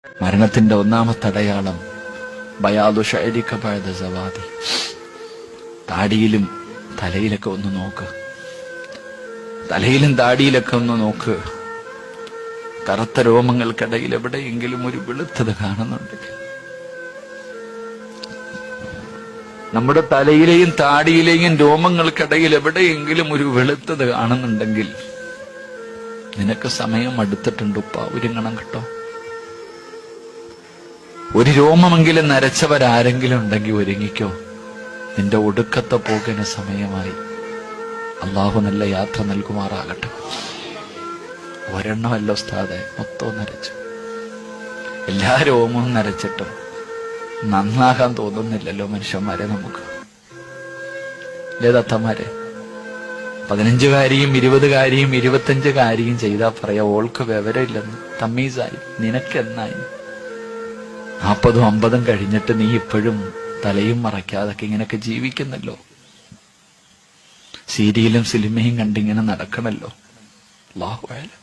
മരണത്തിന്റെ ഒന്നാമത്തെ അടയാളം ബയാദു ശഅരിക ബഅദ സവാദി. താടിയിലും തലയിലൊക്കെ ഒന്ന് നോക്ക്, തലയിലും താടിയിലൊക്കെ ഒന്ന് നോക്ക്. കറുത്ത രോമങ്ങൾക്കിടയിൽ എവിടെയെങ്കിലും ഒരു വെളുത്തത് കാണുന്നുണ്ടെങ്കിൽ, നമ്മുടെ തലയിലെയും താടിയിലെയും രോമങ്ങൾക്കിടയിൽ എവിടെയെങ്കിലും ഒരു വെളുത്തത് കാണുന്നുണ്ടെങ്കിൽ നിനക്ക് സമയം അടുത്തിട്ടുണ്ട് ഉപ്പ, ഒരുങ്ങണം കേട്ടോ. ഒരു രോമമെങ്കിലും നരച്ചവരാരെങ്കിലും ഉണ്ടെങ്കിൽ ഒരുങ്ങിക്കോ, നിന്റെ ഒടുക്കത്തെ പോകിന് സമയമായി. അള്ളാഹു നല്ല യാത്ര നൽകുമാറാകട്ടെ. ഒരെണ്ണമല്ല ഉസ്താദെ, മൊത്തവും നരച്ചു. എല്ലാ രോമവും നരച്ചിട്ടും നന്നാകാൻ തോന്നുന്നില്ലല്ലോ മനുഷ്യന്മാരെ നമുക്ക്. ലേതത്തമാരെ 15 കാരിയും 20 കാരിയും 25 കാരിയും ചെയ്താ പറയാ ഓൾക്ക് വിവരമില്ലെന്ന്, തമ്മീസായി. നിനക്കെന്നായി 40ഉം 50ഉം കഴിഞ്ഞിട്ട് നീ ഇപ്പോഴും തലയും മറയ്ക്കാതൊക്കെ ഇങ്ങനെയൊക്കെ ജീവിക്കുന്നല്ലോ. സീരിയലും സിനിമയും കണ്ടിങ്ങനെ നടക്കണല്ലോ. അല്ലാഹു അഅലം.